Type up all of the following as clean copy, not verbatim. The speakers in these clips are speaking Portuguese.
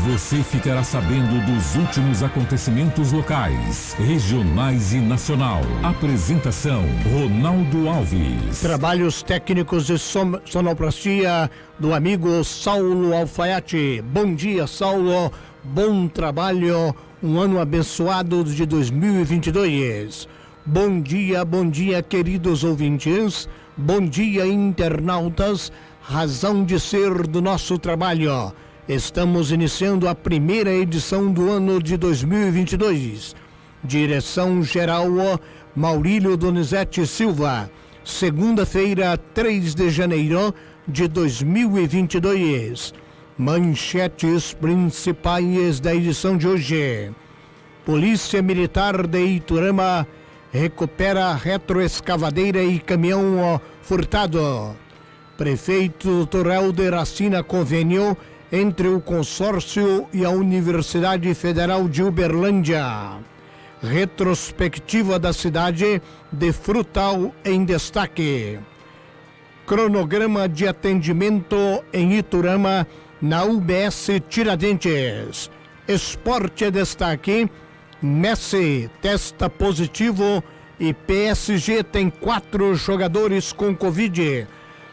Você ficará sabendo dos últimos acontecimentos locais, regionais e nacional. Apresentação: Ronaldo Alves. Trabalhos técnicos de sonoplastia do amigo Saulo Alfaiate. Bom dia, Saulo. Bom trabalho. Um ano abençoado de 2022. Bom dia, queridos ouvintes. Bom dia, internautas. Razão de ser do nosso trabalho. Estamos iniciando a primeira edição do ano de 2022. Direção-geral Maurílio Donizete Silva. Segunda-feira, 3 de janeiro de 2022. Manchetes principais da edição de hoje. Polícia Militar de Iturama recupera retroescavadeira e caminhão furtado. Prefeito Dr. Helder assina convênio entre o consórcio e a Universidade Federal de Uberlândia. Retrospectiva da cidade de Frutal em destaque. Cronograma de atendimento em Iturama na UBS Tiradentes. Esporte é destaque. Messi testa positivo e PSG tem 4 jogadores com Covid.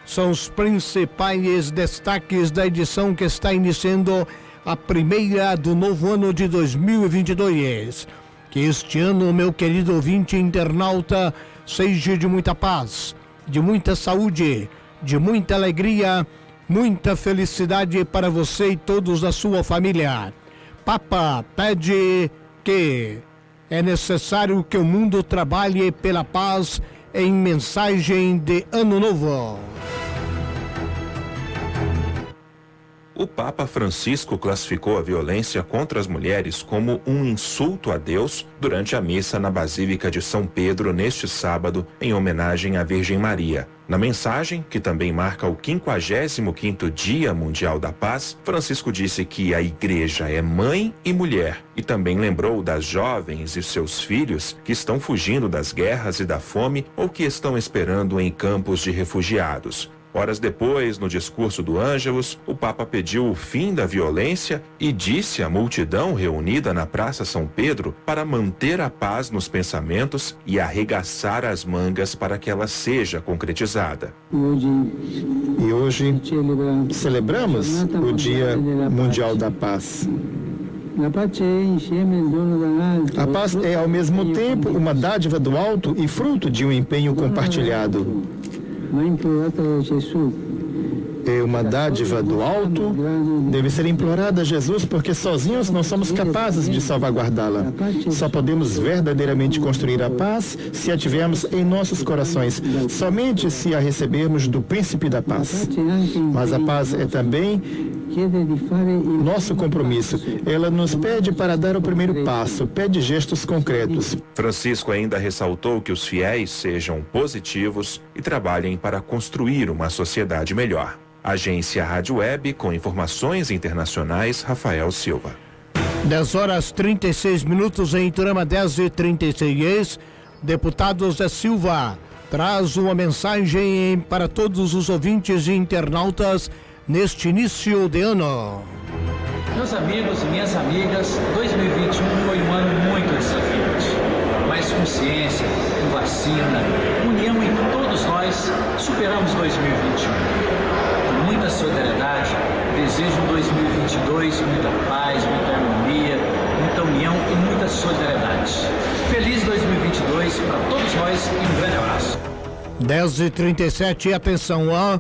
São os principais destaques da edição que está iniciando a primeira do novo ano de 2022. Que este ano, meu querido ouvinte internauta, seja de muita paz, de muita saúde, de muita alegria, muita felicidade para você e todos da sua família. Papa pede que é necessário que o mundo trabalhe pela paz em mensagem de Ano Novo. O Papa Francisco classificou a violência contra as mulheres como um insulto a Deus durante a missa na Basílica de São Pedro neste sábado, em homenagem à Virgem Maria. Na mensagem, que também marca o 55º Dia Mundial da Paz, Francisco disse que a Igreja é mãe e mulher e também lembrou das jovens e seus filhos que estão fugindo das guerras e da fome ou que estão esperando em campos de refugiados. Horas depois, no discurso do Ângelus, o Papa pediu o fim da violência e disse à multidão reunida na Praça São Pedro para manter a paz nos pensamentos e arregaçar as mangas para que ela seja concretizada. E hoje celebramos o Dia Mundial da Paz. A paz é ao mesmo tempo uma dádiva do alto e fruto de um empenho compartilhado. É uma dádiva do alto, deve ser implorada a Jesus, porque sozinhos não somos capazes de salvaguardá-la. Só podemos verdadeiramente construir a paz se a tivermos em nossos corações, somente se a recebermos do Príncipe da Paz. Mas a paz é também nosso compromisso. Ela nos pede para dar o primeiro passo, pede gestos concretos. Francisco ainda ressaltou que os fiéis sejam positivos e trabalhem para construir uma sociedade melhor. Agência Rádio Web, com informações internacionais, Rafael Silva. 10h36 em Iturama, 10h36. Deputado Zé Silva traz uma mensagem para todos os ouvintes e internautas neste início de ano. Meus amigos e minhas amigas, 2021 foi um ano muito desafiante, mas com ciência, com vacina, união entre todos nós, superamos 2021. Com muita solidariedade, desejo um 2022 muita paz, muita harmonia, muita união e muita solidariedade. Feliz 2022 para todos nós e um grande abraço. 10h37, atenção a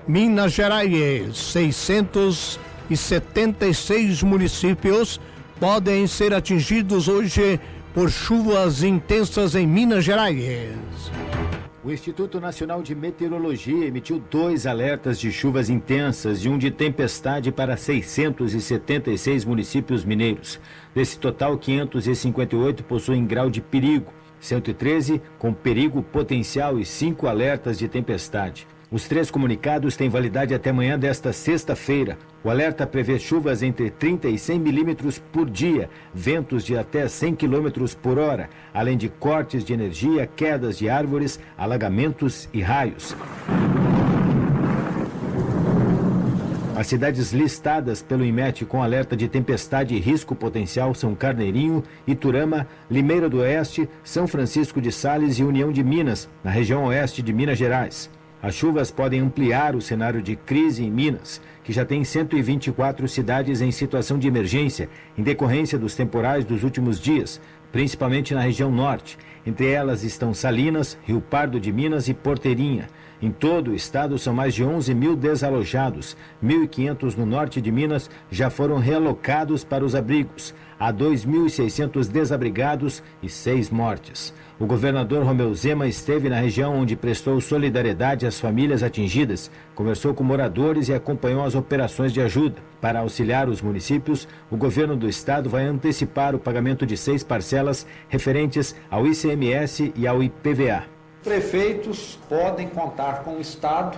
Minas Gerais, 676 municípios podem ser atingidos hoje por chuvas intensas em Minas Gerais. O Instituto Nacional de Meteorologia emitiu 2 alertas de chuvas intensas e um de tempestade para 676 municípios mineiros. Desse total, 558 possuem grau de perigo, 113 com perigo potencial e 5 alertas de tempestade. Os 3 comunicados têm validade até amanhã desta sexta-feira. O alerta prevê chuvas entre 30 e 100 milímetros por dia, ventos de até 100 quilômetros por hora, além de cortes de energia, quedas de árvores, alagamentos e raios. As cidades listadas pelo INMET com alerta de tempestade e risco potencial são Carneirinho, Iturama, Limeira do Oeste, São Francisco de Sales e União de Minas, na região oeste de Minas Gerais. As chuvas podem ampliar o cenário de crise em Minas, que já tem 124 cidades em situação de emergência, em decorrência dos temporais dos últimos dias, principalmente na região norte. Entre elas estão Salinas, Rio Pardo de Minas e Porteirinha. Em todo o estado são mais de 11 mil desalojados. 1.500 no norte de Minas já foram realocados para os abrigos. Há 2.600 desabrigados e 6 mortes. O governador Romeu Zema esteve na região onde prestou solidariedade às famílias atingidas, conversou com moradores e acompanhou as operações de ajuda. Para auxiliar os municípios, o governo do estado vai antecipar o pagamento de 6 parcelas referentes ao ICMS e ao IPVA. Prefeitos podem contar com o Estado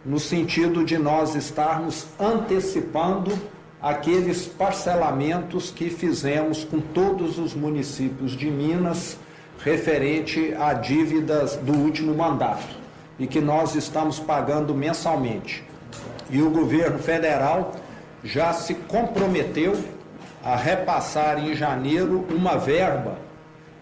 no sentido de nós estarmos antecipando aqueles parcelamentos que fizemos com todos os municípios de Minas referente a dívidas do último mandato e que nós estamos pagando mensalmente. E o governo federal já se comprometeu a repassar em janeiro uma verba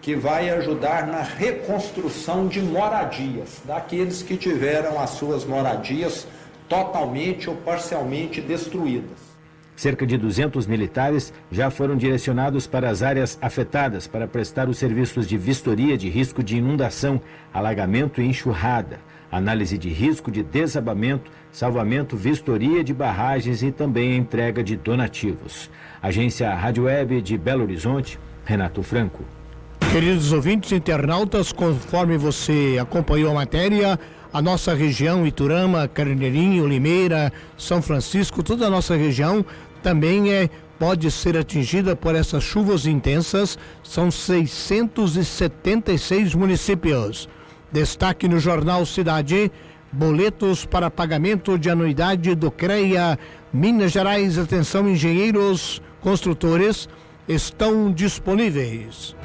que vai ajudar na reconstrução de moradias, daqueles que tiveram as suas moradias totalmente ou parcialmente destruídas. Cerca de 200 militares já foram direcionados para as áreas afetadas para prestar os serviços de vistoria de risco de inundação, alagamento e enxurrada, análise de risco de desabamento, salvamento, vistoria de barragens e também a entrega de donativos. Agência Rádio Web de Belo Horizonte, Renato Franco. Queridos ouvintes internautas, conforme você acompanhou a matéria, a nossa região, Iturama, Carneirinho, Limeira, São Francisco, toda a nossa região também pode ser atingida por essas chuvas intensas. São 676 municípios. Destaque no Jornal Cidade, boletos para pagamento de anuidade do CREA Minas Gerais. Atenção, engenheiros, construtores, estão disponíveis.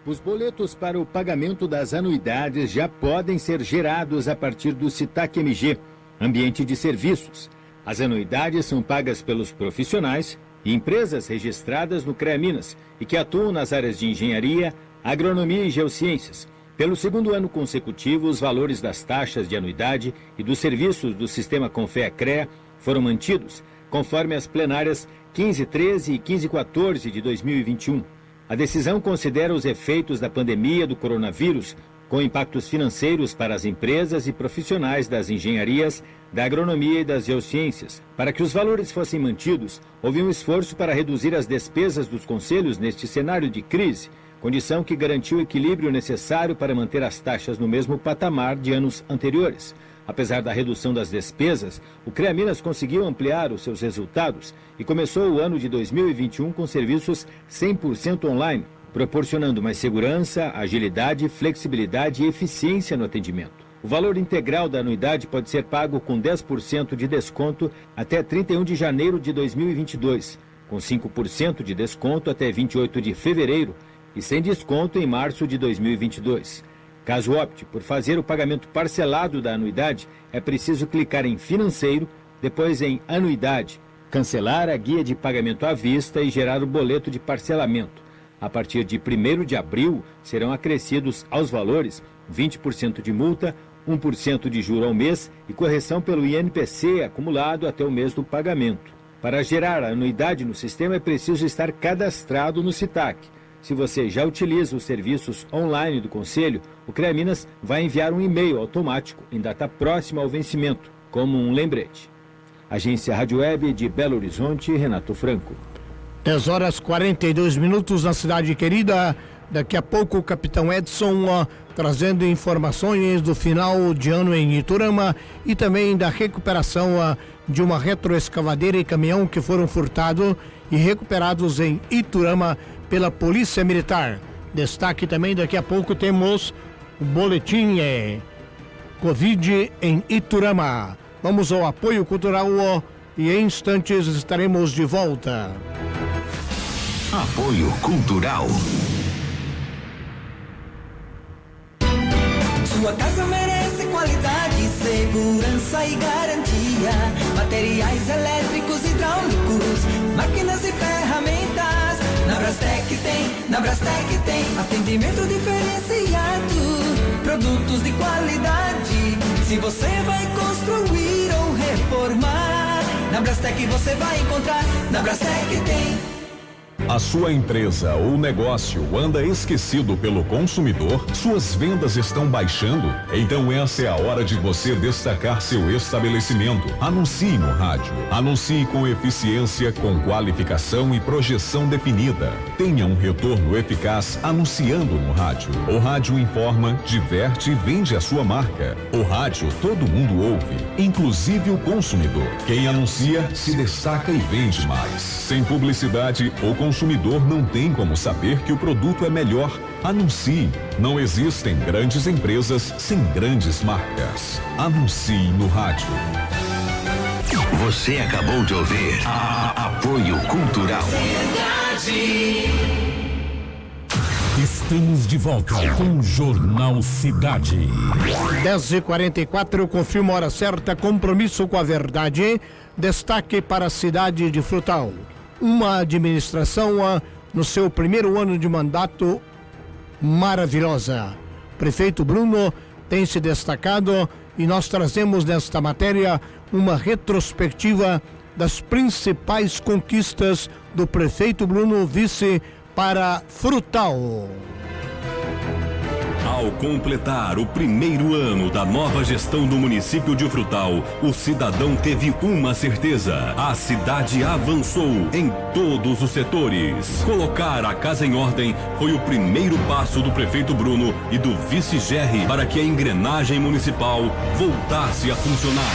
Os boletos para o pagamento das anuidades já podem ser gerados a partir do CITAC-MG, Ambiente de Serviços. As anuidades são pagas pelos profissionais e empresas registradas no CREA Minas e que atuam nas áreas de engenharia, agronomia e geociências. Pelo segundo ano consecutivo, os valores das taxas de anuidade e dos serviços do Sistema Confea-CREA foram mantidos, conforme as plenárias 1513 e 1514 de 2021. A decisão considera os efeitos da pandemia do coronavírus, com impactos financeiros para as empresas e profissionais das engenharias, da agronomia e das geociências. Para que os valores fossem mantidos, houve um esforço para reduzir as despesas dos conselhos neste cenário de crise, condição que garantiu o equilíbrio necessário para manter as taxas no mesmo patamar de anos anteriores. Apesar da redução das despesas, o CREA Minas conseguiu ampliar os seus resultados e começou o ano de 2021 com serviços 100% online, proporcionando mais segurança, agilidade, flexibilidade e eficiência no atendimento. O valor integral da anuidade pode ser pago com 10% de desconto até 31 de janeiro de 2022, com 5% de desconto até 28 de fevereiro e sem desconto em março de 2022. Caso opte por fazer o pagamento parcelado da anuidade, é preciso clicar em Financeiro, depois em Anuidade, cancelar a guia de pagamento à vista e gerar o boleto de parcelamento. A partir de 1º de abril, serão acrescidos aos valores 20% de multa, 1% de juro ao mês e correção pelo INPC acumulado até o mês do pagamento. Para gerar a anuidade no sistema, é preciso estar cadastrado no CITAC. Se você já utiliza os serviços online do Conselho, o CREA Minas vai enviar um e-mail automático em data próxima ao vencimento, como um lembrete. Agência Rádio Web de Belo Horizonte, Renato Franco. 10h42 na cidade querida. Daqui a pouco o capitão Edson trazendo informações do final de ano em Iturama e também da recuperação de uma retroescavadeira e caminhão que foram furtados e recuperados em Iturama pela Polícia Militar. Destaque também, daqui a pouco temos o boletim Covid em Iturama. Vamos ao apoio cultural e em instantes estaremos de volta. Apoio Cultural. Sua casa merece qualidade, segurança e garantia, materiais elétricos, hidráulicos, máquinas e ferramentas. Na Brastemp tem atendimento diferenciado, produtos de qualidade. Se você vai construir ou reformar, na Brastemp você vai encontrar. Na Brastemp tem. A sua empresa ou negócio anda esquecido pelo consumidor? Suas vendas estão baixando? Então essa é a hora de você destacar seu estabelecimento. Anuncie no rádio. Anuncie com eficiência, com qualificação e projeção definida. Tenha um retorno eficaz anunciando no rádio. O rádio informa, diverte e vende a sua marca. O rádio todo mundo ouve, inclusive o consumidor. Quem anuncia se destaca e vende mais. Sem publicidade, o consumidor não tem como saber que o produto é melhor. Anuncie. Não existem grandes empresas sem grandes marcas. Anuncie no rádio. Você acabou de ouvir Apoio Cultural. Estamos de volta com o Jornal Cidade. 10h44, eu confirmo a hora certa, compromisso com a verdade. Destaque para a cidade de Frutal. Uma administração no seu primeiro ano de mandato maravilhosa. Prefeito Bruno tem se destacado e nós trazemos nesta matéria uma retrospectiva das principais conquistas do prefeito Bruno Vice para Frutal. Ao completar o primeiro ano da nova gestão do município de Frutal, o cidadão teve uma certeza: a cidade avançou em todos os setores. Colocar a casa em ordem foi o primeiro passo do prefeito Bruno e do vice Gerry para que a engrenagem municipal voltasse a funcionar.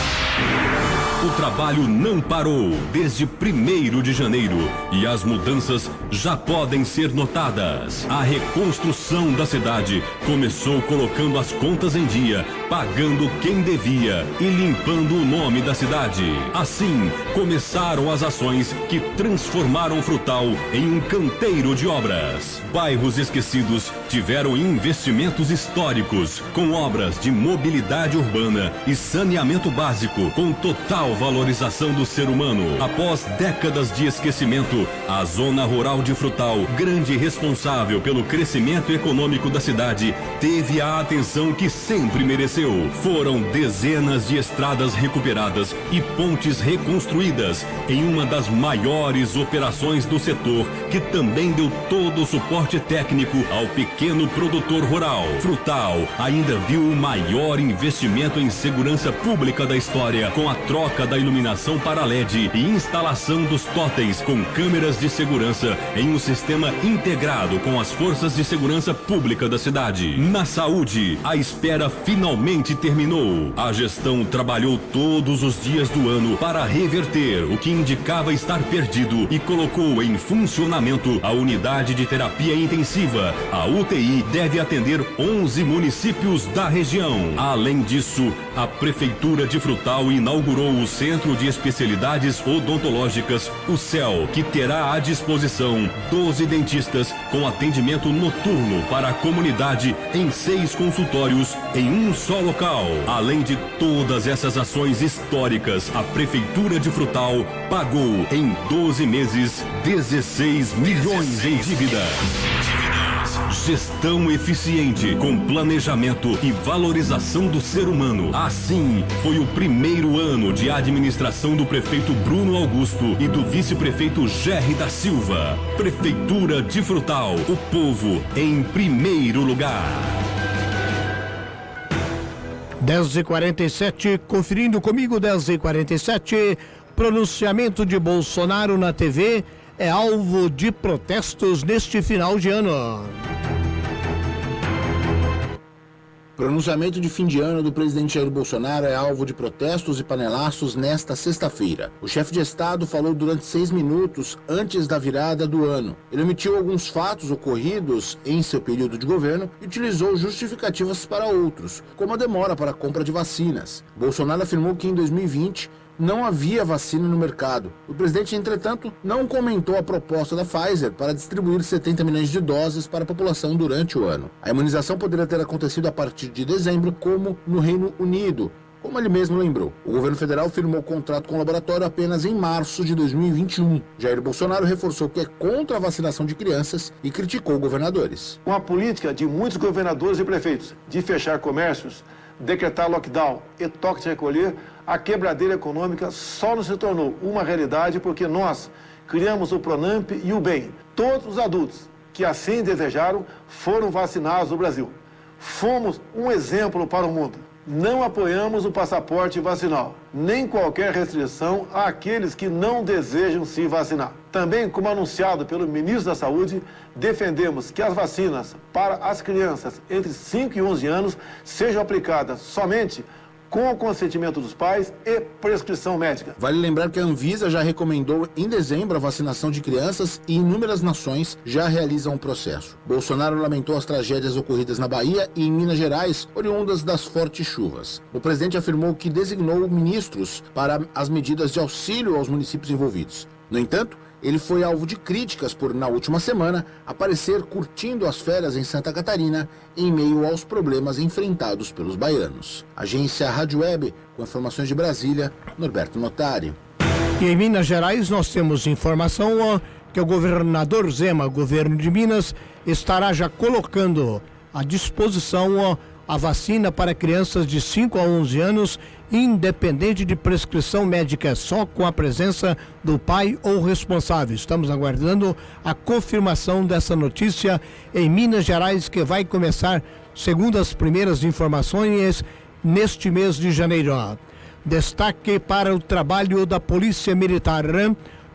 O trabalho não parou desde 1º de janeiro e as mudanças já podem ser notadas. A reconstrução da cidade começou colocando as contas em dia, pagando quem devia e limpando o nome da cidade. Assim, começaram as ações que transformaram Frutal em um canteiro de obras. Bairros esquecidos tiveram investimentos históricos, com obras de mobilidade urbana e saneamento básico, com total valorização do ser humano. Após décadas de esquecimento, a zona rural de Frutal, grande responsável pelo crescimento econômico da cidade, teve a atenção que sempre mereceu. Foram dezenas de estradas recuperadas e pontes reconstruídas em uma das maiores operações do setor, que também deu todo o suporte técnico ao pequeno produtor rural. Frutal ainda viu o maior investimento em segurança pública da história, com a troca da iluminação para LED e instalação dos totens com câmeras de segurança em um sistema integrado com as forças de segurança pública da cidade. Na saúde, a espera finalmente terminou. A gestão trabalhou todos os dias do ano para reverter o que indicava estar perdido e colocou em funcionamento a unidade de terapia intensiva. A UTI deve atender 11 municípios da região. Além disso, a Prefeitura de Frutal inaugurou o Centro de Especialidades Odontológicas, o CEL, que terá à disposição 12 dentistas com atendimento noturno para a comunidade em 6 consultórios em um só local. Além de todas essas ações históricas, a Prefeitura de Frutal pagou em 12 meses 16 milhões em dívidas. Gestão eficiente, com planejamento e valorização do ser humano. Assim, foi o primeiro ano de administração do prefeito Bruno Augusto e do vice-prefeito Gerry da Silva. Prefeitura de Frutal, o povo em primeiro lugar. 10h47, conferindo comigo, 10h47, pronunciamento de Bolsonaro na TV é alvo de protestos neste final de ano. Pronunciamento de fim de ano do presidente Jair Bolsonaro é alvo de protestos e panelaços nesta sexta-feira. O chefe de Estado falou durante 6 minutos antes da virada do ano. Ele omitiu alguns fatos ocorridos em seu período de governo e utilizou justificativas para outros, como a demora para a compra de vacinas. Bolsonaro afirmou que em 2020 não havia vacina no mercado. O presidente, entretanto, não comentou a proposta da Pfizer para distribuir 70 milhões de doses para a população durante o ano. A imunização poderia ter acontecido a partir de dezembro, como no Reino Unido, como ele mesmo lembrou. O governo federal firmou o contrato com o laboratório apenas em março de 2021. Jair Bolsonaro reforçou que é contra a vacinação de crianças e criticou governadores. Com a política de muitos governadores e prefeitos de fechar comércios, decretar lockdown e toque de recolher, a quebradeira econômica só não se tornou uma realidade porque nós criamos o Pronamp e o BEM. Todos os adultos que assim desejaram foram vacinados no Brasil. Fomos um exemplo para o mundo. Não apoiamos o passaporte vacinal, nem qualquer restrição àqueles que não desejam se vacinar. Também, como anunciado pelo ministro da Saúde, defendemos que as vacinas para as crianças entre 5 e 11 anos sejam aplicadas somente com o consentimento dos pais e prescrição médica. Vale lembrar que a Anvisa já recomendou em dezembro a vacinação de crianças e inúmeras nações já realizam o processo. Bolsonaro lamentou as tragédias ocorridas na Bahia e em Minas Gerais, oriundas das fortes chuvas. O presidente afirmou que designou ministros para as medidas de auxílio aos municípios envolvidos. No entanto, ele foi alvo de críticas por, na última semana, aparecer curtindo as férias em Santa Catarina em meio aos problemas enfrentados pelos baianos. Agência Rádio Web, com informações de Brasília, Norberto Notari. E em Minas Gerais nós temos informação que o governador Zema, governo de Minas, estará já colocando à disposição a vacina para crianças de 5 a 11 anos, independente de prescrição médica, só com a presença do pai ou responsável. Estamos aguardando a confirmação dessa notícia em Minas Gerais, que vai começar, segundo as primeiras informações, neste mês de janeiro. Destaque para o trabalho da Polícia Militar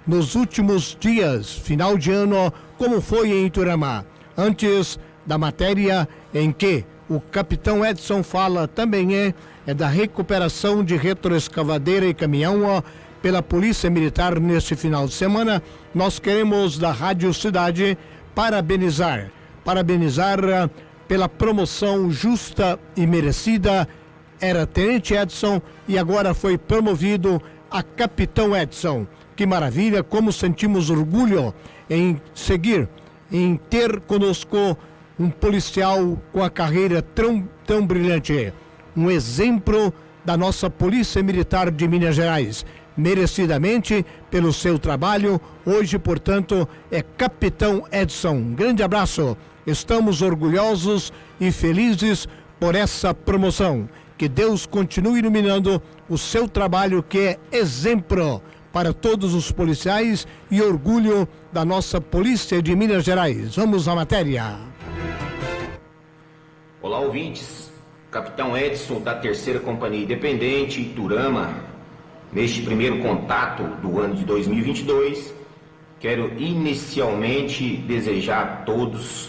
nos últimos dias, final de ano, como foi em Iturama. Antes da matéria em que o capitão Edson fala também é da recuperação de retroescavadeira e caminhão pela Polícia Militar neste final de semana. Nós queremos da Rádio Cidade parabenizar pela promoção justa e merecida. Era Tenente Edson e agora foi promovido a Capitão Edson. Que maravilha, como sentimos orgulho em seguir, em ter conosco um policial com a carreira tão brilhante. Um exemplo da nossa Polícia Militar de Minas Gerais. Merecidamente pelo seu trabalho. Hoje, portanto, é Capitão Edson. Um grande abraço. Estamos orgulhosos e felizes por essa promoção. Que Deus continue iluminando o seu trabalho, que é exemplo para todos os policiais e orgulho da nossa Polícia de Minas Gerais. Vamos à matéria. Olá, ouvintes. Capitão Edson, da 3ª Companhia Independente, Iturama. Neste primeiro contato do ano de 2022, quero inicialmente desejar a todos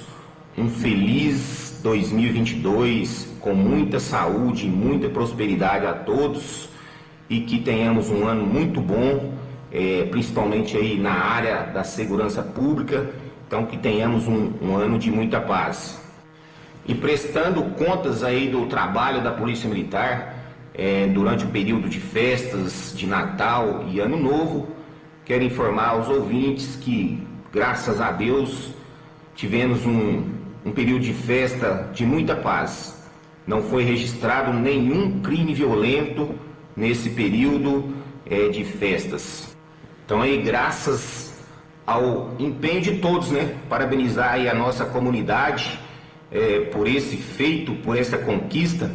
um feliz 2022, com muita saúde e muita prosperidade a todos, e que tenhamos um ano muito bom, principalmente aí na área da segurança pública. Então, que tenhamos um ano de muita paz. E prestando contas aí do trabalho da Polícia Militar durante o período de festas de Natal e Ano Novo, quero informar aos ouvintes que, graças a Deus, tivemos um período de festa de muita paz. Não foi registrado nenhum crime violento nesse período de festas. Então aí, graças ao empenho de todos, parabenizar aí a nossa comunidade por esse feito, por essa conquista.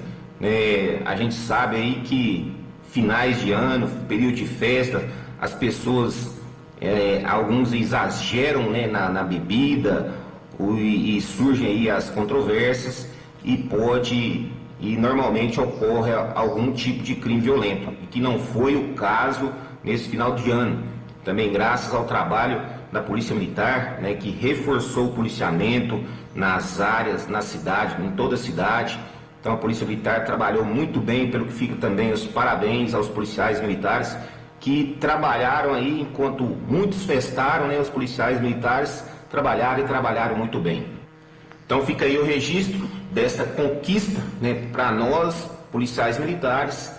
A gente sabe aí que finais de ano, período de festa, as pessoas, alguns exageram na bebida e surgem aí as controvérsias e normalmente ocorre algum tipo de crime violento, e que não foi o caso nesse final de ano. Também graças ao trabalho da Polícia Militar, que reforçou o policiamento nas áreas, na cidade, em toda a cidade. Então a Polícia Militar trabalhou muito bem, pelo que fica também os parabéns aos policiais militares que trabalharam aí, enquanto muitos festaram, os policiais militares trabalharam muito bem. Então fica aí o registro dessa conquista, para nós, policiais militares,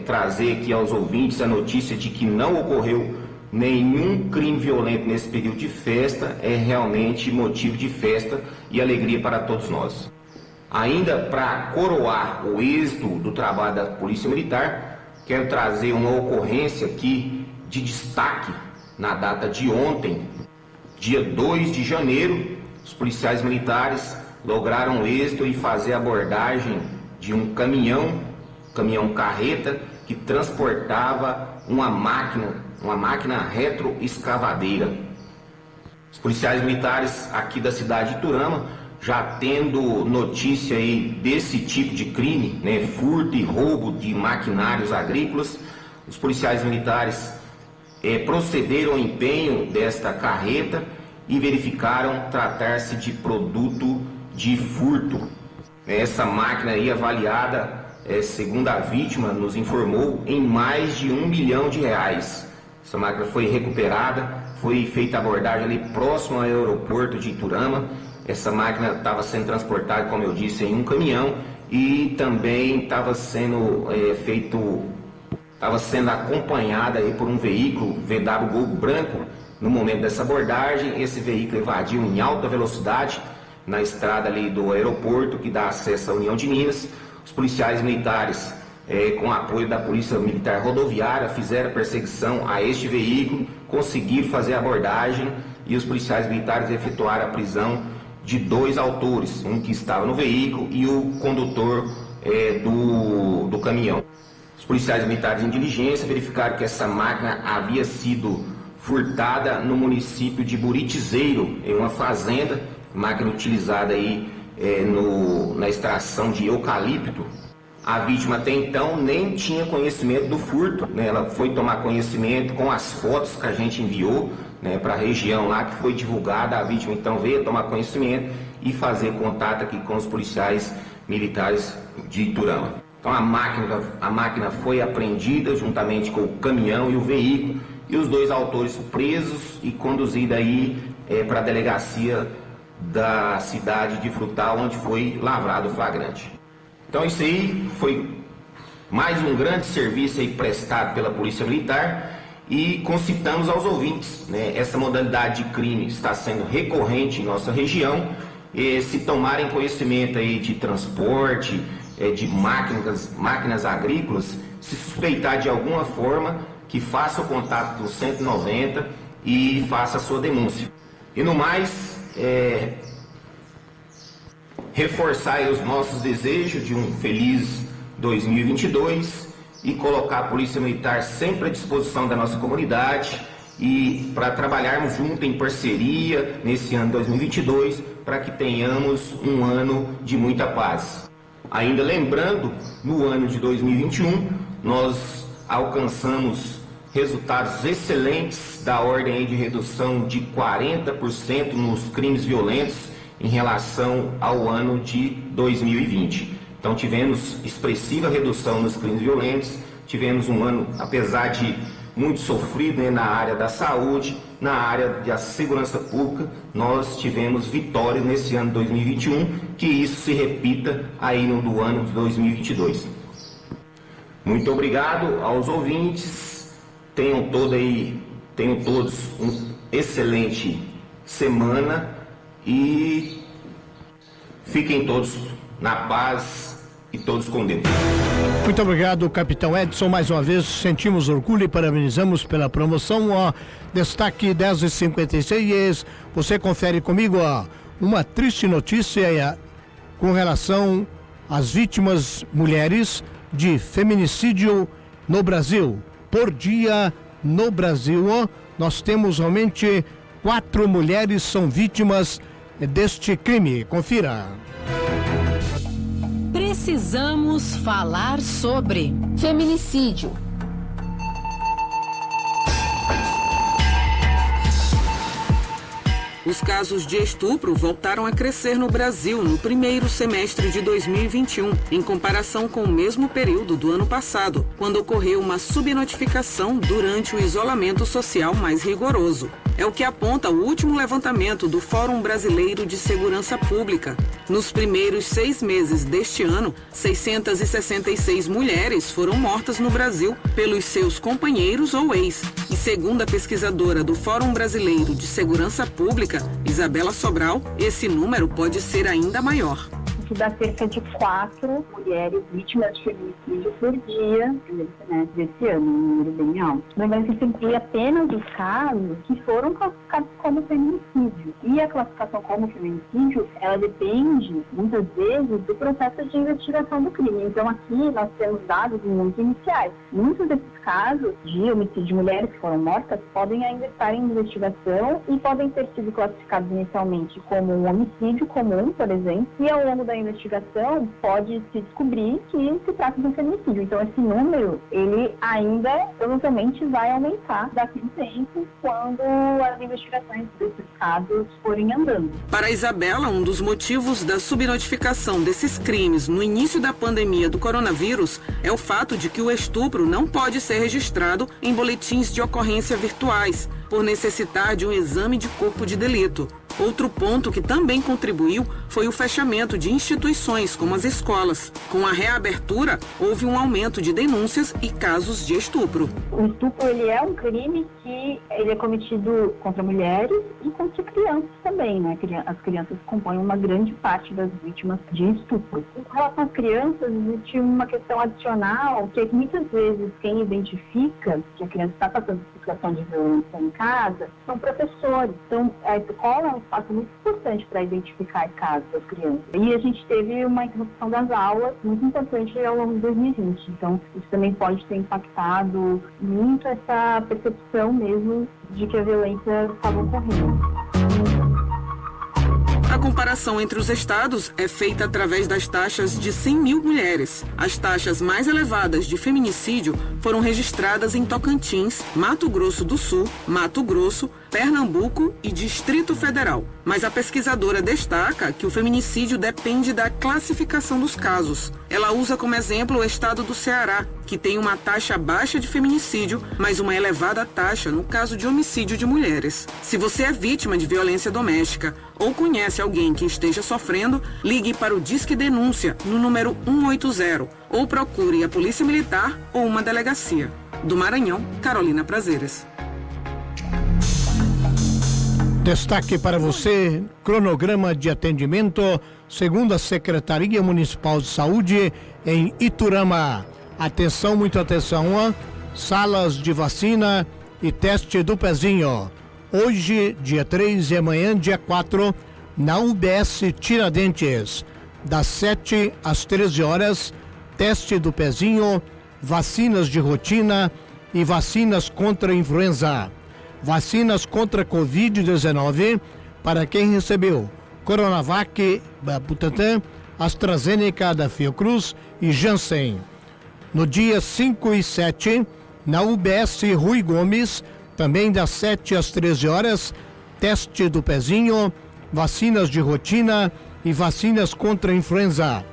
trazer aqui aos ouvintes a notícia de que não ocorreu nenhum crime violento nesse período de festa. É realmente motivo de festa e alegria para todos nós. Ainda para coroar o êxito do trabalho da Polícia Militar, quero trazer uma ocorrência aqui de destaque na data de ontem, dia 2 de janeiro. Os policiais militares lograram êxito em fazer a abordagem de um caminhão carreta que transportava uma máquina retroescavadeira. Os policiais militares aqui da cidade de Iturama, já tendo notícia aí desse tipo de crime, né, furto e roubo de maquinários agrícolas, os policiais militares procederam ao empenho desta carreta e verificaram tratar-se de produto de furto. Essa máquina aí avaliada, segundo a vítima nos informou, em mais de R$1 milhão. Essa máquina foi recuperada, foi feita a abordagem ali próximo ao aeroporto de Iturama. Essa máquina estava sendo transportada, como eu disse, em um caminhão e também estava sendo acompanhada aí por um veículo VW Gol branco. No momento dessa abordagem, esse veículo evadiu em alta velocidade na estrada ali do aeroporto que dá acesso à União de Minas. Os policiais militares, com apoio da Polícia Militar Rodoviária, fizeram perseguição a este veículo, conseguiram fazer a abordagem e os policiais militares efetuaram a prisão de 2 autores, um que estava no veículo e o condutor do caminhão. Os policiais militares em diligência verificaram que essa máquina havia sido furtada no município de Buritizeiro, em uma fazenda, máquina utilizada aí na extração de eucalipto. A vítima até então nem tinha conhecimento do furto, né? Ela foi tomar conhecimento com as fotos que a gente enviou, né, para a região lá que foi divulgada. A vítima então veio tomar conhecimento e fazer contato aqui com os policiais militares de Iturama. Então a máquina foi apreendida juntamente com o caminhão e o veículo e os 2 autores presos e conduzidos aí para a delegacia da cidade de Frutal, onde foi lavrado o flagrante. Então isso aí foi mais um grande serviço aí prestado pela Polícia Militar e concitamos aos ouvintes, né, essa modalidade de crime está sendo recorrente em nossa região. Se tomarem conhecimento aí de transporte, de máquinas agrícolas, se suspeitar de alguma forma, que faça o contato do 190 e faça a sua denúncia. E no mais, reforçar aí os nossos desejos de um feliz 2022 e colocar a Polícia Militar sempre à disposição da nossa comunidade e para trabalharmos junto em parceria nesse ano 2022 para que tenhamos um ano de muita paz. Ainda lembrando, no ano de 2021 nós alcançamos resultados excelentes da ordem de redução de 40% nos crimes violentos em relação ao ano de 2020. Então tivemos expressiva redução nos crimes violentos, tivemos um ano, apesar de muito sofrido, né, na área da saúde, na área da segurança pública, nós tivemos vitórias nesse ano de 2021, que isso se repita aí no ano de 2022. Muito obrigado aos ouvintes, tenham todos uma excelente semana e fiquem todos na paz e todos com Deus. Muito obrigado, capitão Edson. Mais uma vez sentimos orgulho e parabenizamos pela promoção. Destaque 10h56. Você confere comigo uma triste notícia com relação às vítimas mulheres de feminicídio no Brasil. Por dia no Brasil, nós temos realmente 4 mulheres são vítimas deste crime. Confira. Precisamos falar sobre feminicídio. Os casos de estupro voltaram a crescer no Brasil no primeiro semestre de 2021, em comparação com o mesmo período do ano passado, quando ocorreu uma subnotificação durante o isolamento social mais rigoroso. É o que aponta o último levantamento do Fórum Brasileiro de Segurança Pública. Nos primeiros 6 meses deste ano, 666 mulheres foram mortas no Brasil pelos seus companheiros ou ex. E segundo a pesquisadora do Fórum Brasileiro de Segurança Pública, Isabela Sobral, esse número pode ser ainda maior. O que dá cerca de 4 mulheres vítimas de feminicídio por dia no primeiro semestre desse ano, um número bem alto. Lembrando que isso inclui apenas os casos que foram classificados como feminicídio. E a classificação como feminicídio, ela depende, muitas vezes, do processo de investigação do crime. Então, aqui nós temos dados muito iniciais. Muitos desses casos de homicídio de mulheres que foram mortas podem ainda estar em investigação e podem ter sido classificados inicialmente como um homicídio comum, por exemplo, e ao longo da investigação pode se descobrir que se trata de um feminicídio. Então, esse número, ele ainda provavelmente vai aumentar daqui a um tempo quando as investigações desses casos forem andando. Para a Isabela, um dos motivos da subnotificação desses crimes no início da pandemia do coronavírus é o fato de que o estupro não pode ser registrado em boletins de ocorrência virtuais, por necessitar de um exame de corpo de delito. Outro ponto que também contribuiu foi o fechamento de instituições como as escolas. Com a reabertura, houve um aumento de denúncias e casos de estupro. O estupro, ele é um crime que ele é cometido contra mulheres e contra crianças também, né? As crianças compõem uma grande parte das vítimas de estupro. Em relação às crianças, existe uma questão adicional, que é que muitas vezes quem identifica que a criança está passando por situação de violência em casa são professores. Então, a escola é um espaço muito importante para identificar casos das crianças. E a gente teve uma interrupção das aulas muito importante ao longo de 2020. Então, isso também pode ter impactado muito essa percepção mesmo de que a violência estava ocorrendo. A comparação entre os estados é feita através das taxas de 100 mil mulheres. As taxas mais elevadas de feminicídio foram registradas em Tocantins, Mato Grosso do Sul, Mato Grosso, Pernambuco e Distrito Federal. Mas a pesquisadora destaca que o feminicídio depende da classificação dos casos. Ela usa como exemplo o estado do Ceará, que tem uma taxa baixa de feminicídio, mas uma elevada taxa no caso de homicídio de mulheres. Se você é vítima de violência doméstica ou conhece alguém que esteja sofrendo, ligue para o Disque Denúncia no número 180 ou procure a Polícia Militar ou uma delegacia. Do Maranhão, Carolina Prazeres. Destaque para você, cronograma de atendimento, segundo a Secretaria Municipal de Saúde, em Iturama. Atenção, muita atenção, salas de vacina e teste do pezinho. Hoje, dia 3 e amanhã, dia 4, na UBS Tiradentes, das 7 às 13 horas, teste do pezinho, vacinas de rotina e vacinas contra a influenza. Vacinas contra a Covid-19 para quem recebeu Coronavac da Butantan, AstraZeneca da Fiocruz e Janssen. No dia 5 e 7, na UBS Rui Gomes, também das 7 às 13 horas, teste do pezinho, vacinas de rotina e vacinas contra a influenza.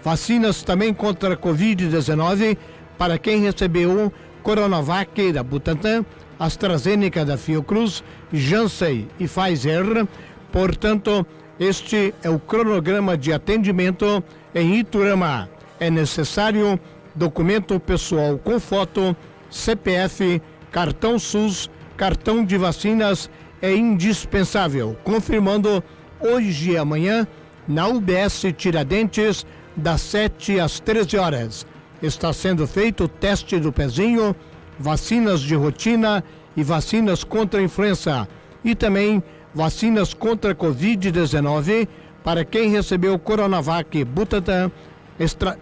Vacinas também contra a Covid-19 para quem recebeu Coronavac da Butantan, AstraZeneca da Fiocruz, Janssen e Pfizer. Portanto, este é o cronograma de atendimento em Iturama. É necessário documento pessoal com foto, CPF, cartão SUS, cartão de vacinas é indispensável. Confirmando, hoje e amanhã, na UBS Tiradentes, das 7 às 13 horas. Está sendo feito o teste do pezinho, vacinas de rotina e vacinas contra a influenza e também vacinas contra a Covid-19 para quem recebeu Coronavac, Butantan,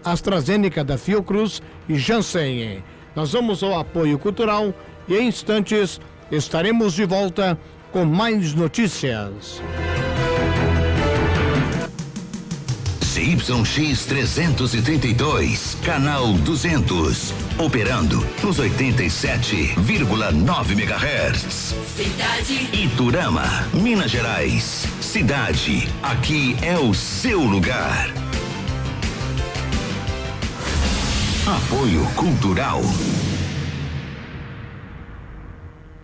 AstraZeneca da Fiocruz e Janssen. Nós vamos ao apoio cultural e em instantes estaremos de volta com mais notícias. ZYX 332, canal 200, operando nos 87,9 MHz. Cidade Iturama, Minas Gerais. Cidade, aqui é o seu lugar. Apoio cultural.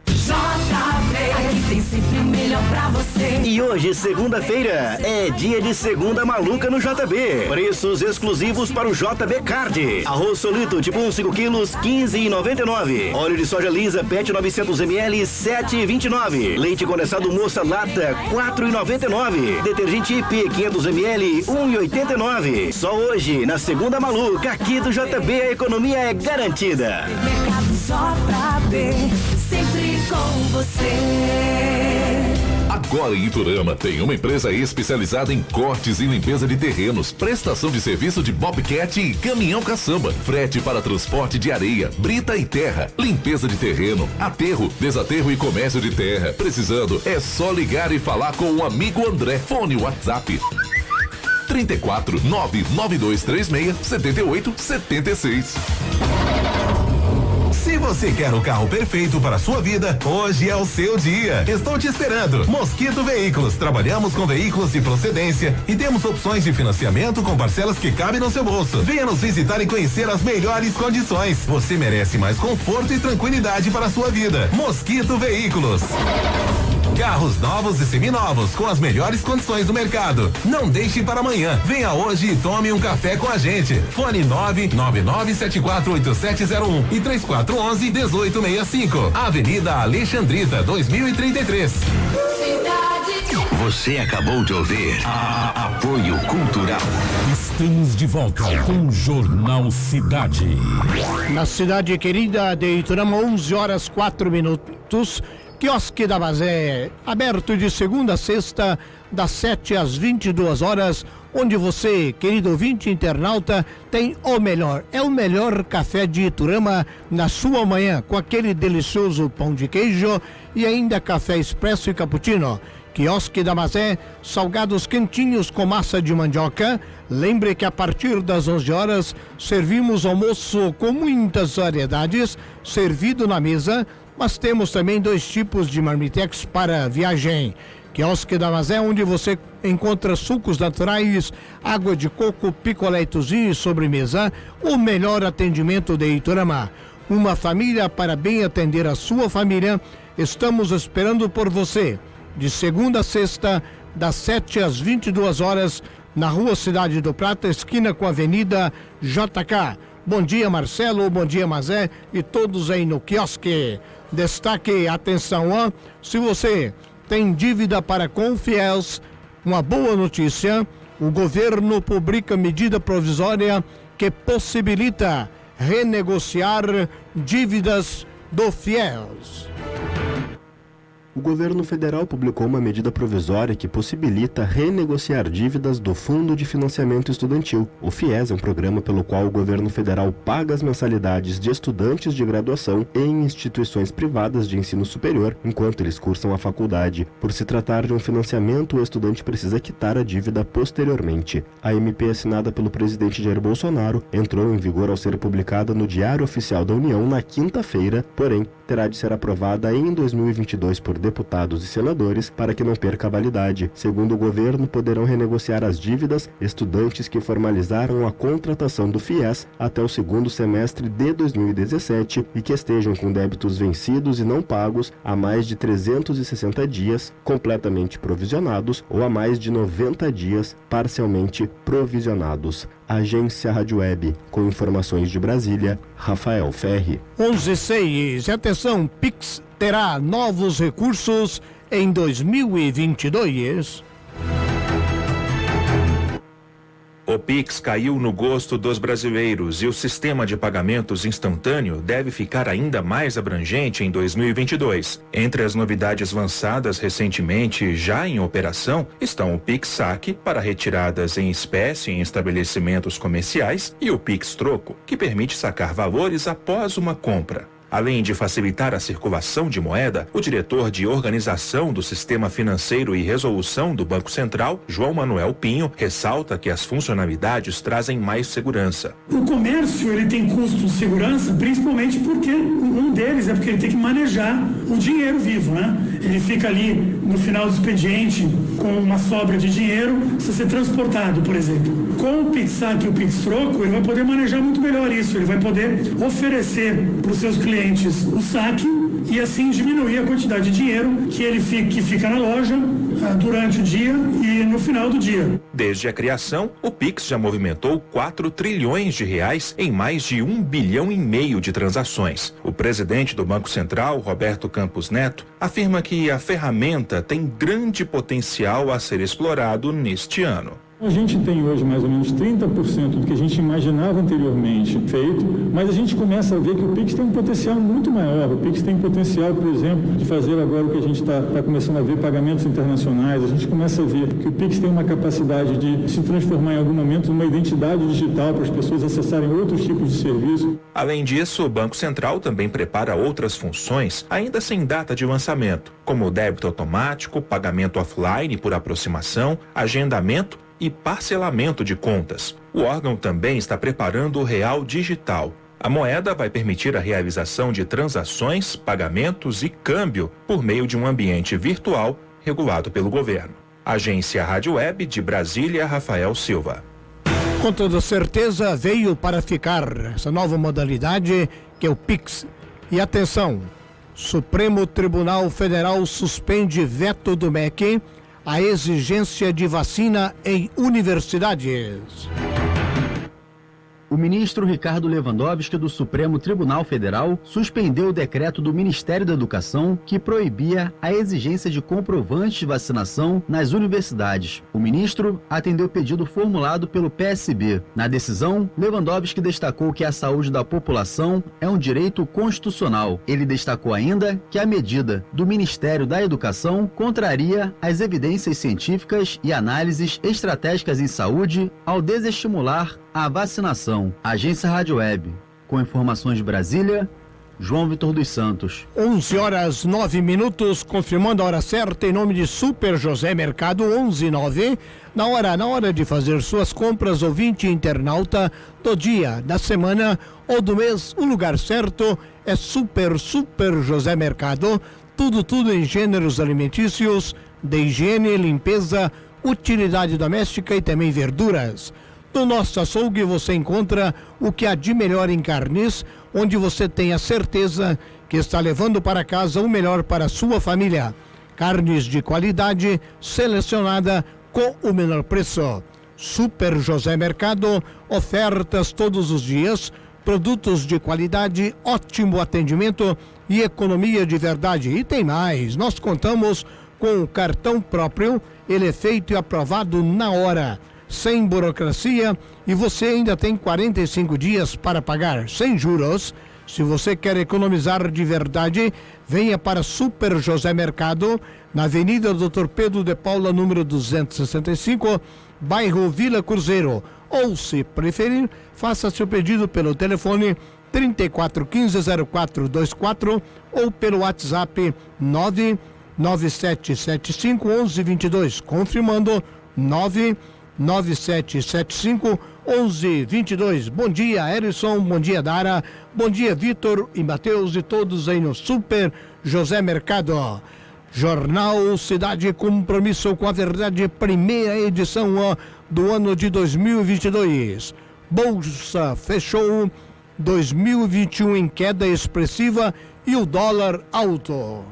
JB, aqui tem sempre o melhor pra você. E hoje, segunda-feira, é dia de segunda maluca no JB. Preços exclusivos para o JB Card. Arroz solito tipo 1, 5 quilos, R$15,99. Óleo de soja lisa PET 900 ml, R$7,29. Leite condensado moça lata, R$4,99. Detergente IP 500 ml, R$1,89. Só hoje, na segunda maluca, aqui do JB, a economia é garantida. Mercado só pra ver, sempre com você. Agora em Iturama tem uma empresa especializada em cortes e limpeza de terrenos, prestação de serviço de bobcat e caminhão caçamba, frete para transporte de areia, brita e terra, limpeza de terreno, aterro, desaterro e comércio de terra. Precisando, é só ligar e falar com o amigo André. Fone WhatsApp 34 99236 7876. Se você quer o carro perfeito para a sua vida, hoje é o seu dia. Estou te esperando. Mosquito Veículos. Trabalhamos com veículos de procedência e temos opções de financiamento com parcelas que cabem no seu bolso. Venha nos visitar e conhecer as melhores condições. Você merece mais conforto e tranquilidade para a sua vida. Mosquito Veículos. Carros novos e seminovos com as melhores condições do mercado. Não deixe para amanhã. Venha hoje e tome um café com a gente. Fone 999748701 e 3411-1865. Avenida Alexandrita, 2033. Você acabou de ouvir Apoio Cultural. Estamos de volta com o Jornal Cidade. Na cidade querida de Iturama, 11h04. Quiosque da Mazé, aberto de segunda a sexta, das 7 às 22 horas, onde você, querido ouvinte internauta, tem o melhor. É o melhor café de Iturama na sua manhã, com aquele delicioso pão de queijo e ainda café expresso e cappuccino. Quiosque da Mazé, salgados quentinhos com massa de mandioca. Lembre que a partir das 11 horas servimos almoço com muitas variedades, servido na mesa, mas temos também 2 tipos de marmitex para viagem. Quiosque da Mazé, onde você encontra sucos naturais, água de coco, picolé e tozinho e sobremesa. O melhor atendimento de Iturama. Uma família para bem atender a sua família. Estamos esperando por você. De segunda a sexta, das 7 às 22 horas, na Rua Cidade do Prata, esquina com a Avenida JK. Bom dia, Marcelo, bom dia, Mazé e todos aí no quiosque. Destaque, atenção, ó, se você tem dívida para com o FIES, uma boa notícia, o governo publica medida provisória que possibilita renegociar dívidas do FIES. O governo federal publicou uma medida provisória que possibilita renegociar dívidas do Fundo de Financiamento Estudantil. O FIES é um programa pelo qual o governo federal paga as mensalidades de estudantes de graduação em instituições privadas de ensino superior, enquanto eles cursam a faculdade. Por se tratar de um financiamento, o estudante precisa quitar a dívida posteriormente. A MP assinada pelo presidente Jair Bolsonaro entrou em vigor ao ser publicada no Diário Oficial da União na quinta-feira, porém, terá de ser aprovada em 2022 por deputados e senadores para que não perca a validade. Segundo o governo, poderão renegociar as dívidas estudantes que formalizaram a contratação do FIES até o segundo semestre de 2017 e que estejam com débitos vencidos e não pagos há mais de 360 dias, completamente provisionados, ou há mais de 90 dias, parcialmente provisionados. Agência Rádio Web, com informações de Brasília, Rafael Ferri. 11:06. Atenção, Pix terá novos recursos em 2022. O Pix caiu no gosto dos brasileiros e o sistema de pagamentos instantâneo deve ficar ainda mais abrangente em 2022. Entre as novidades lançadas recentemente já em operação estão o Pix Saque para retiradas em espécie em estabelecimentos comerciais e o Pix Troco, que permite sacar valores após uma compra. Além de facilitar a circulação de moeda, o diretor de organização do Sistema Financeiro e Resolução do Banco Central, João Manuel Pinho, ressalta que as funcionalidades trazem mais segurança. O comércio ele tem custos de segurança, principalmente porque um deles é porque ele tem que manejar o dinheiro vivo, né? Ele fica ali no final do expediente com uma sobra de dinheiro, precisa ser transportado, por exemplo. Com o Pix Saque e o Pix Troco, ele vai poder manejar muito melhor isso, ele vai poder oferecer para os seus clientes o saque e assim diminuir a quantidade de dinheiro que fica na loja durante o dia e no final do dia. Desde a criação, o Pix já movimentou 4 trilhões de reais em mais de 1,5 bilhão de transações. O presidente do Banco Central, Roberto Campos Neto, afirma que a ferramenta tem grande potencial a ser explorado neste ano. A gente tem hoje mais ou menos 30% do que a gente imaginava anteriormente feito, mas a gente começa a ver que o Pix tem um potencial muito maior. O Pix tem potencial, por exemplo, de fazer agora o que a gente está começando a ver, pagamentos internacionais. A gente começa a ver que o Pix tem uma capacidade de se transformar em algum momento numa identidade digital para as pessoas acessarem outros tipos de serviço. Além disso, o Banco Central também prepara outras funções, ainda sem data de lançamento, como o débito automático, pagamento offline por aproximação, agendamento e parcelamento de contas. O órgão também está preparando o Real Digital. A moeda vai permitir a realização de transações, pagamentos e câmbio por meio de um ambiente virtual regulado pelo governo. Agência Rádio Web de Brasília, Rafael Silva. Com toda certeza veio para ficar essa nova modalidade que é o Pix. E atenção, Supremo Tribunal Federal suspende veto do MEC a exigência de vacina em universidades. O ministro Ricardo Lewandowski do Supremo Tribunal Federal suspendeu o decreto do Ministério da Educação que proibia a exigência de comprovantes de vacinação nas universidades. O ministro atendeu o pedido formulado pelo PSB. Na decisão, Lewandowski destacou que a saúde da população é um direito constitucional. Ele destacou ainda que a medida do Ministério da Educação contraria as evidências científicas e análises estratégicas em saúde ao desestimular a vacinação. Agência Rádio Web. Com informações de Brasília, João Vitor dos Santos. 11h09, confirmando a hora certa em nome de Super José Mercado, 11h09. Na hora de fazer suas compras, ouvinte internauta, do dia, da semana ou do mês, o lugar certo é Super José Mercado. Tudo em gêneros alimentícios, de higiene, limpeza, utilidade doméstica e também verduras. No nosso açougue você encontra o que há de melhor em carnes, onde você tem a certeza que está levando para casa o melhor para a sua família. Carnes de qualidade, selecionada com o menor preço. Super José Mercado, ofertas todos os dias, produtos de qualidade, ótimo atendimento e economia de verdade. E tem mais, nós contamos com o cartão próprio, ele é feito e aprovado na hora, sem burocracia, e você ainda tem 45 dias para pagar, sem juros. Se você quer economizar de verdade, venha para Super José Mercado, na Avenida Dr. Pedro de Paula, número 265, bairro Vila Cruzeiro. Ou, se preferir, faça seu pedido pelo telefone 3415-0424 ou pelo WhatsApp 99775-1122, confirmando 99775-1122. Bom dia, Erison, bom dia, Dara, bom dia, Vitor e Matheus e todos aí no Super José Mercado. Jornal Cidade, compromisso com a verdade, primeira edição do ano de 2022. Bolsa fechou 2021 em queda expressiva e o dólar alto.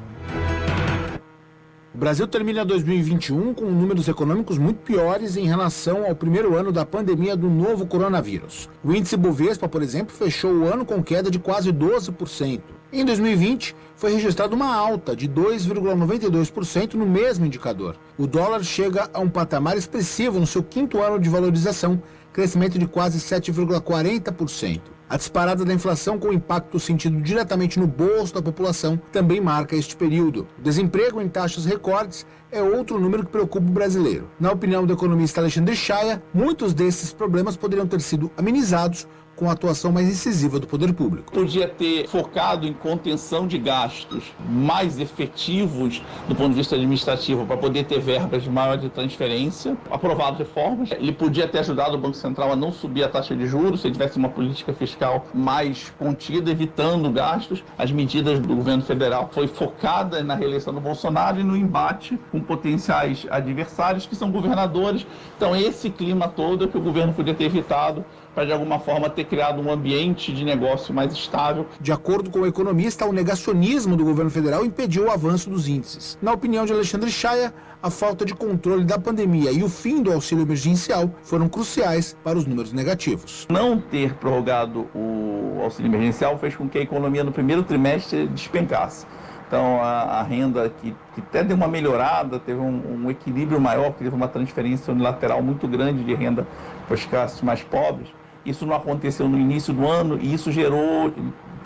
O Brasil termina 2021 com números econômicos muito piores em relação ao primeiro ano da pandemia do novo coronavírus. O índice Bovespa, por exemplo, fechou o ano com queda de quase 12%. Em 2020, foi registrada uma alta de 2,92% no mesmo indicador. O dólar chega a um patamar expressivo no seu quinto ano de valorização, crescimento de quase 7,40%. A disparada da inflação, com impacto sentido diretamente no bolso da população, também marca este período. O desemprego em taxas recordes é outro número que preocupa o brasileiro. Na opinião do economista Alexandre Chaia, muitos desses problemas poderiam ter sido amenizados com a atuação mais incisiva do poder público. Podia ter focado em contenção de gastos mais efetivos do ponto de vista administrativo para poder ter verbas maior de transferência, aprovado reformas. Ele podia ter ajudado o Banco Central a não subir a taxa de juros, se tivesse uma política fiscal mais contida, evitando gastos. As medidas do governo federal foi focada na reeleição do Bolsonaro e no embate com potenciais adversários que são governadores. Então esse clima todo é que o governo podia ter evitado para de alguma forma ter criado um ambiente de negócio mais estável. De acordo com o economista, o negacionismo do governo federal impediu o avanço dos índices. Na opinião de Alexandre Chaia, a falta de controle da pandemia e o fim do auxílio emergencial foram cruciais para os números negativos. Não ter prorrogado o auxílio emergencial fez com que a economia no primeiro trimestre despencasse. Então, a renda que até deu uma melhorada, teve um equilíbrio maior, porque teve uma transferência unilateral muito grande de renda para as classes mais pobres. Isso não aconteceu no início do ano e isso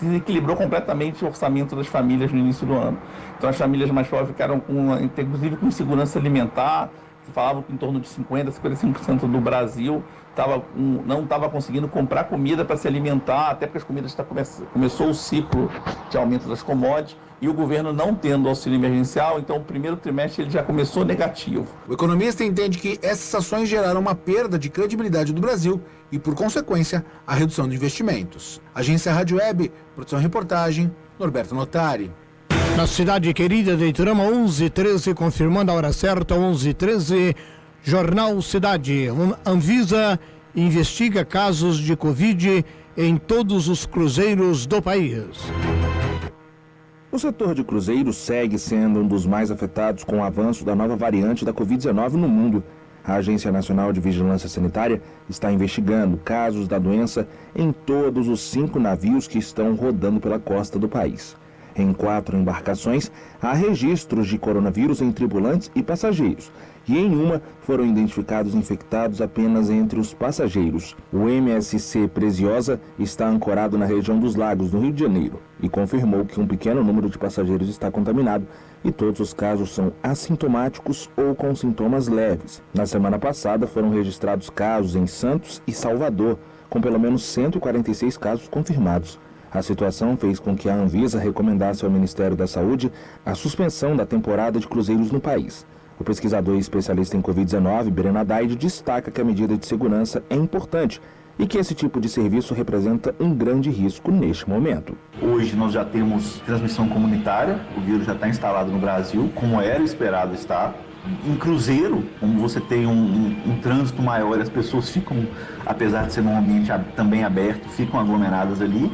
desequilibrou completamente o orçamento das famílias no início do ano. Então, as famílias mais pobres ficaram, inclusive, com insegurança alimentar. Falavam que em torno de 50%, 55% do Brasil não estava conseguindo comprar comida para se alimentar, até porque as comidas começou o ciclo de aumento das commodities. E o governo não tendo auxílio emergencial, então o primeiro trimestre ele já começou negativo. O economista entende que essas ações geraram uma perda de credibilidade do Brasil e, por consequência, a redução de investimentos. Agência Rádio Web, produção e reportagem, Norberto Notari. Na cidade querida de Iturama, 11h13, confirmando a hora certa, 11h13, Jornal Cidade. Anvisa investiga casos de Covid em todos os cruzeiros do país. O setor de cruzeiros segue sendo um dos mais afetados com o avanço da nova variante da Covid-19 no mundo. A Agência Nacional de Vigilância Sanitária está investigando casos da doença em todos os 5 navios que estão rodando pela costa do país. Em 4 embarcações, há registros de coronavírus em tripulantes e passageiros, e em uma foram identificados infectados apenas entre os passageiros. O MSC Preciosa está ancorado na região dos Lagos, no Rio de Janeiro, e confirmou que um pequeno número de passageiros está contaminado e todos os casos são assintomáticos ou com sintomas leves. Na semana passada foram registrados casos em Santos e Salvador, com pelo menos 146 casos confirmados. A situação fez com que a Anvisa recomendasse ao Ministério da Saúde a suspensão da temporada de cruzeiros no país. O pesquisador e especialista em Covid-19, Breno Haddad, destaca que a medida de segurança é importante e que esse tipo de serviço representa um grande risco neste momento. Hoje nós já temos transmissão comunitária, o vírus já está instalado no Brasil, como era esperado estar. Em cruzeiro, como você tem um trânsito maior, as pessoas ficam, apesar de ser num ambiente também aberto, ficam aglomeradas ali.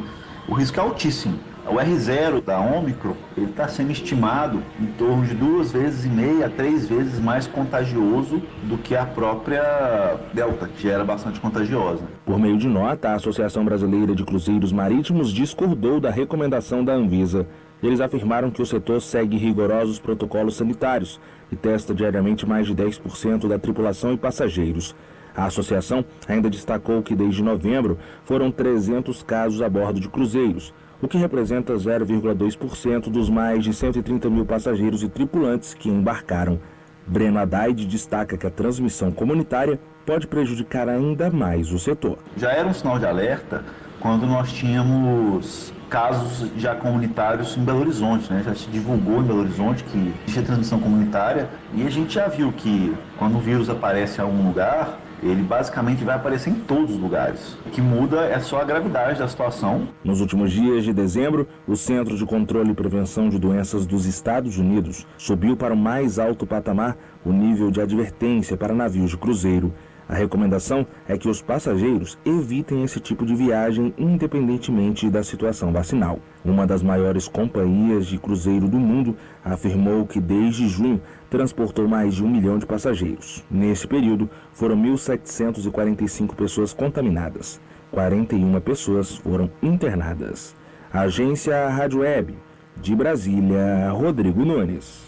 O risco é altíssimo. O R0 da Ômicron, ele está sendo estimado em torno de 2,5 vezes a 3 vezes mais contagioso do que a própria Delta, que já era bastante contagiosa. Por meio de nota, a Associação Brasileira de Cruzeiros Marítimos discordou da recomendação da Anvisa. Eles afirmaram que o setor segue rigorosos protocolos sanitários e testa diariamente mais de 10% da tripulação e passageiros. A associação ainda destacou que desde novembro foram 300 casos a bordo de cruzeiros, o que representa 0,2% dos mais de 130 mil passageiros e tripulantes que embarcaram. Breno Haddad destaca que a transmissão comunitária pode prejudicar ainda mais o setor. Já era um sinal de alerta quando nós tínhamos casos já comunitários em Belo Horizonte, né? Já se divulgou em Belo Horizonte que existia transmissão comunitária e a gente já viu que quando o vírus aparece em algum lugar, ele basicamente vai aparecer em todos os lugares. O que muda é só a gravidade da situação. Nos últimos dias de dezembro, o Centro de Controle e Prevenção de Doenças dos Estados Unidos subiu para o mais alto patamar o nível de advertência para navios de cruzeiro. A recomendação é que os passageiros evitem esse tipo de viagem independentemente da situação vacinal. Uma das maiores companhias de cruzeiro do mundo afirmou que desde junho transportou mais de 1 milhão de passageiros. Nesse período, foram 1.745 pessoas contaminadas. 41 pessoas foram internadas. Agência Rádio Web, de Brasília, Rodrigo Nunes.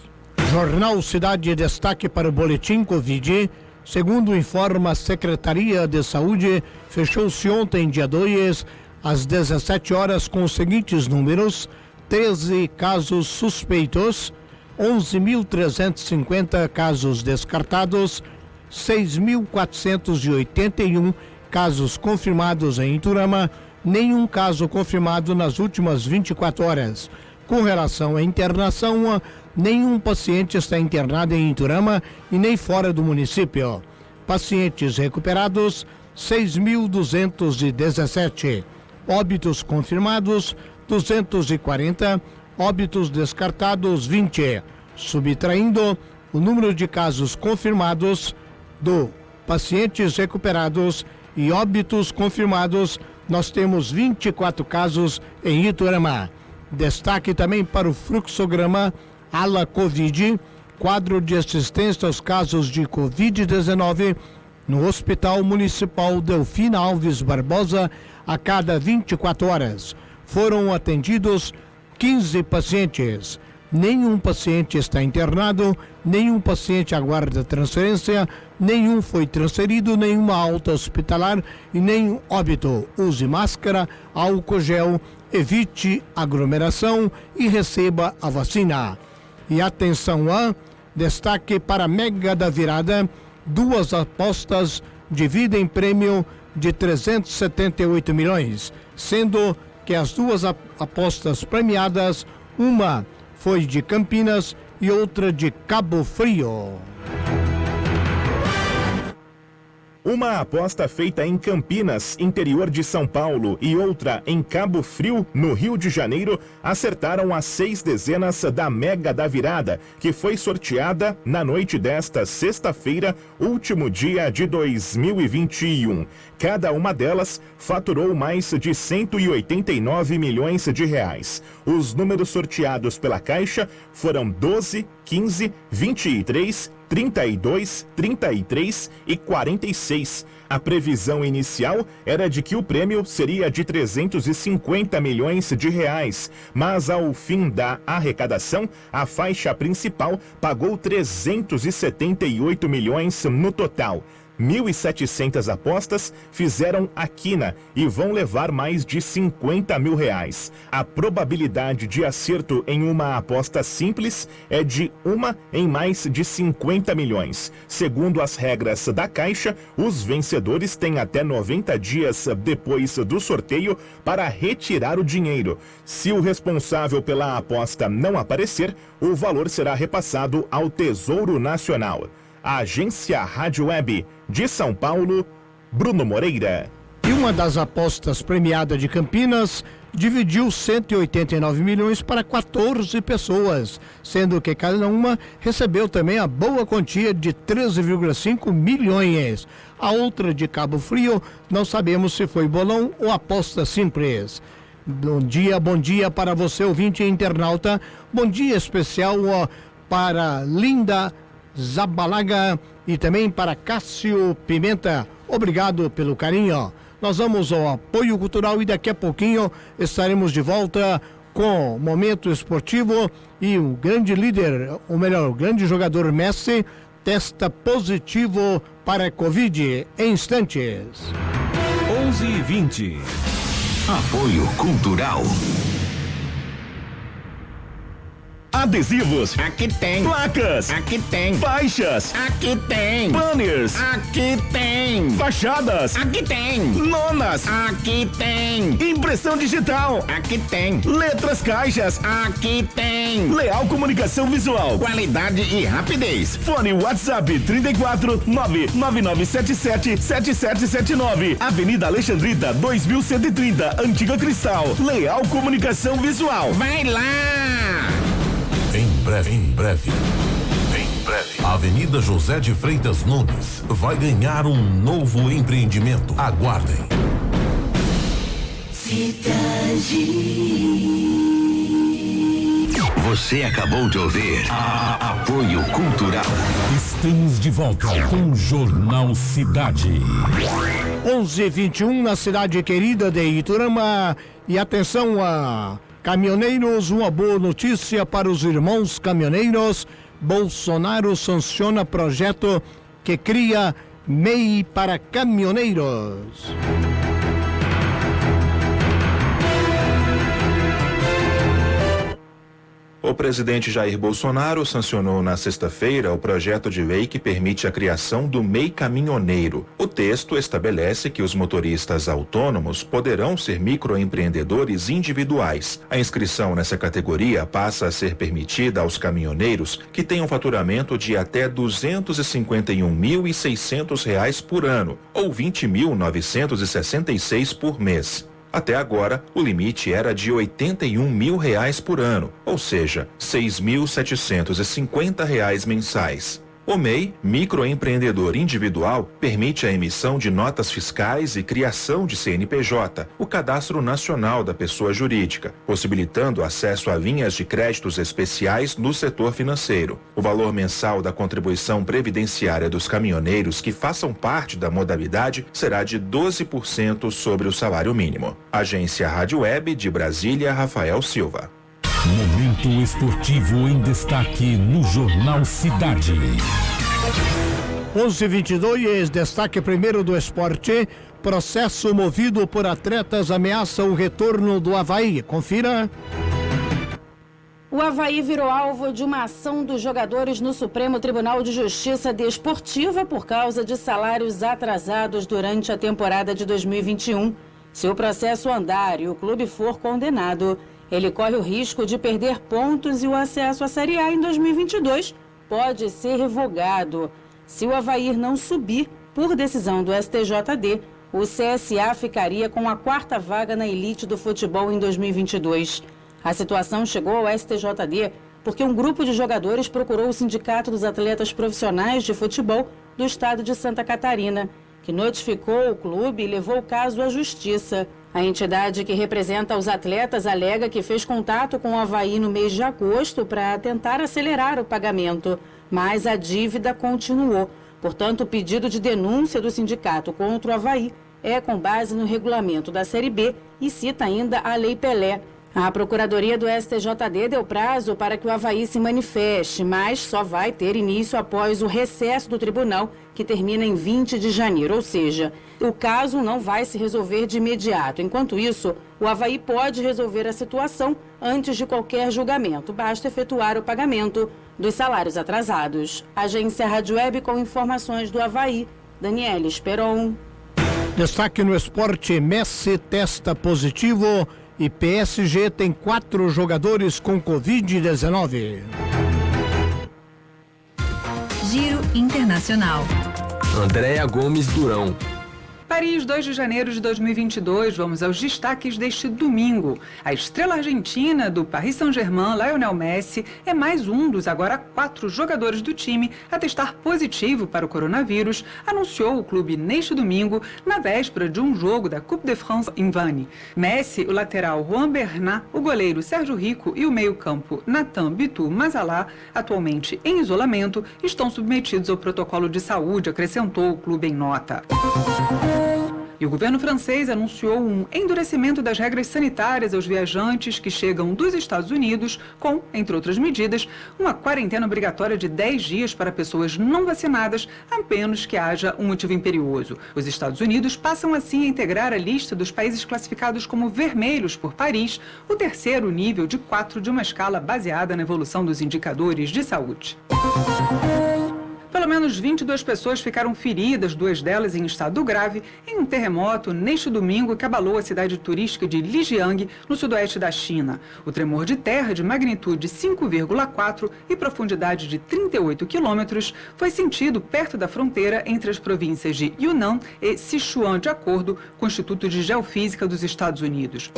Jornal Cidade, destaque para o boletim Covid. Segundo informa a Secretaria de Saúde, fechou-se ontem, dia 2, às 17 horas, com os seguintes números: 13 casos suspeitos, 11.350 casos descartados, 6.481 casos confirmados em Iturama, nenhum caso confirmado nas últimas 24 horas. Com relação à internação, nenhum paciente está internado em Iturama e nem fora do município. Pacientes recuperados, 6.217. Óbitos confirmados, 240. Óbitos descartados, 20. Subtraindo o número de casos confirmados do pacientes recuperados E óbitos confirmados, nós temos 24 casos em Iturama. Destaque também para o fluxograma ala Covid, quadro de assistência aos casos de Covid-19 no Hospital Municipal Delfina Alves Barbosa a cada 24 horas. Foram atendidos 15 pacientes. Nenhum paciente está internado, nenhum paciente aguarda transferência, nenhum foi transferido, nenhuma alta hospitalar e nenhum óbito. Use máscara, álcool gel, evite aglomeração e receba a vacina. E atenção destaque para a Mega da Virada, 2 apostas dividem prêmio de 378 milhões, sendo que as 2 apostas premiadas, uma foi de Campinas e outra de Cabo Frio. Uma aposta feita em Campinas, interior de São Paulo, e outra em Cabo Frio, no Rio de Janeiro, acertaram as 6 dezenas da Mega da Virada, que foi sorteada na noite desta sexta-feira, último dia de 2021. Cada uma delas faturou mais de 189 milhões de reais. Os números sorteados pela Caixa foram 12, 15, 23, 32, 33 e 46. A previsão inicial era de que o prêmio seria de 350 milhões de reais, mas ao fim da arrecadação, a faixa principal pagou 378 milhões no total. 1.700 apostas fizeram a quina e vão levar mais de 50 mil reais. A probabilidade de acerto em uma aposta simples é de 1 em mais de 50 milhões. Segundo as regras da Caixa, os vencedores têm até 90 dias depois do sorteio para retirar o dinheiro. Se o responsável pela aposta não aparecer, o valor será repassado ao Tesouro Nacional. A Agência Rádio Web de São Paulo, Bruno Moreira. E uma das apostas premiadas de Campinas dividiu 189 milhões para 14 pessoas, sendo que cada uma recebeu também a boa quantia de 13,5 milhões. A outra de Cabo Frio, não sabemos se foi bolão ou aposta simples. Bom dia para você, ouvinte e internauta. Bom dia especial para Linda Zabalaga e também para Cássio Pimenta. Obrigado pelo carinho. Nós vamos ao apoio cultural e daqui a pouquinho estaremos de volta com o Momento Esportivo e o grande líder, ou melhor, o grande jogador Messi testa positivo para a Covid em instantes. 11h20. Apoio cultural. Adesivos, aqui tem. Placas, aqui tem. Faixas, aqui tem. Banners, aqui tem. Fachadas, aqui tem. Lonas, aqui tem. Impressão digital, aqui tem. Letras caixas, aqui tem. Leal Comunicação Visual, qualidade e rapidez. Fone WhatsApp 34 99977 7779. Avenida Alexandrita 2130, Antiga Cristal. Leal Comunicação Visual. Vai lá! Em breve. Avenida José de Freitas Nunes vai ganhar um novo empreendimento. Aguardem. Você acabou de ouvir Apoio Cultural. Estamos de volta com o Jornal Cidade. 11h21 na cidade querida de Iturama. E atenção a caminhoneiros, uma boa notícia para os irmãos caminhoneiros. Bolsonaro sanciona projeto que cria MEI para caminhoneiros. O presidente Jair Bolsonaro sancionou na sexta-feira o projeto de lei que permite a criação do MEI caminhoneiro. O texto estabelece que os motoristas autônomos poderão ser microempreendedores individuais. A inscrição nessa categoria passa a ser permitida aos caminhoneiros que tenham faturamento de até R$ 251.600 por ano, ou R$ 20.966 por mês. Até agora, o limite era de R$ 81 mil por ano, ou seja, R$ 6.750 mensais. O MEI, microempreendedor individual, permite a emissão de notas fiscais e criação de CNPJ, o Cadastro Nacional da Pessoa Jurídica, possibilitando acesso a linhas de créditos especiais no setor financeiro. O valor mensal da contribuição previdenciária dos caminhoneiros que façam parte da modalidade será de 12% sobre o salário mínimo. Agência Rádio Web de Brasília, Rafael Silva. Momento esportivo em destaque no Jornal Cidade. 11:22, destaque primeiro do esporte. Processo movido por atletas ameaça o retorno do Avaí. Confira. O Avaí virou alvo de uma ação dos jogadores no Supremo Tribunal de Justiça Desportiva por causa de salários atrasados durante a temporada de 2021. Se o processo andar e o clube for condenado, ele corre o risco de perder pontos e o acesso à Série A em 2022 pode ser revogado. Se o Avaí não subir por decisão do STJD, o CSA ficaria com a 4ª vaga na elite do futebol em 2022. A situação chegou ao STJD porque um grupo de jogadores procurou o Sindicato dos Atletas Profissionais de Futebol do estado de Santa Catarina, que notificou o clube e levou o caso à justiça. A entidade que representa os atletas alega que fez contato com o Avaí no mês de agosto para tentar acelerar o pagamento, mas a dívida continuou. Portanto, o pedido de denúncia do sindicato contra o Avaí é com base no regulamento da Série B e cita ainda a Lei Pelé. A Procuradoria do STJD deu prazo para que o Avaí se manifeste, mas só vai ter início após o recesso do tribunal, que termina em 20 de janeiro, ou seja, o caso não vai se resolver de imediato. Enquanto isso, o Avaí pode resolver a situação antes de qualquer julgamento. Basta efetuar o pagamento dos salários atrasados. Agência Rádio Web com informações do Avaí. Daniela Esperon. Destaque no esporte, Messi testa positivo e PSG tem 4 jogadores com Covid-19. Giro Internacional. Andréa Gomes Durão. Paris, 2 de janeiro de 2022, vamos aos destaques deste domingo. A estrela argentina do Paris Saint-Germain, Lionel Messi, é mais um dos agora 4 jogadores do time a testar positivo para o coronavírus, anunciou o clube neste domingo, na véspera de um jogo da Coupe de France em Vannes. Messi, o lateral Juan Bernat, o goleiro Sérgio Rico e o meio-campo Nathan Bitu Mazalá, atualmente em isolamento, estão submetidos ao protocolo de saúde, acrescentou o clube em nota. E o governo francês anunciou um endurecimento das regras sanitárias aos viajantes que chegam dos Estados Unidos com, entre outras medidas, uma quarentena obrigatória de 10 dias para pessoas não vacinadas, a menos que haja um motivo imperioso. Os Estados Unidos passam assim a integrar a lista dos países classificados como vermelhos por Paris, o 3º nível de 4 de uma escala baseada na evolução dos indicadores de saúde. Pelo menos 22 pessoas ficaram feridas, 2 delas em estado grave, em um terremoto neste domingo que abalou a cidade turística de Lijiang, no sudoeste da China. O tremor de terra de magnitude 5,4 e profundidade de 38 quilômetros foi sentido perto da fronteira entre as províncias de Yunnan e Sichuan, de acordo com o Instituto de Geofísica dos Estados Unidos.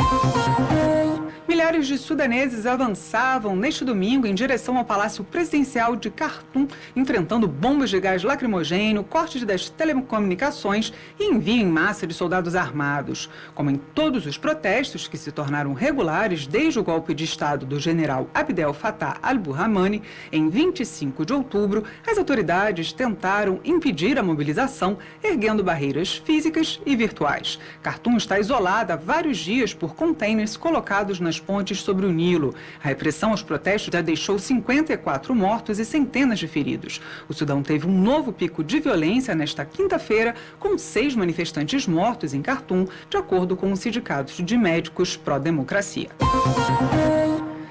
Milhares de sudaneses avançavam neste domingo em direção ao Palácio Presidencial de Khartoum, enfrentando bombas de gás lacrimogêneo, cortes das telecomunicações e envio em massa de soldados armados. Como em todos os protestos que se tornaram regulares desde o golpe de Estado do general Abdel Fattah al-Burhamani, em 25 de outubro, as autoridades tentaram impedir a mobilização, erguendo barreiras físicas e virtuais. Khartoum está isolada há vários dias por containers colocados nas pontes sobre o Nilo. A repressão aos protestos já deixou 54 mortos e centenas de feridos. O Sudão teve um novo pico de violência nesta quinta-feira, com 6 manifestantes mortos em Khartoum, de acordo com os sindicatos de médicos pró-democracia.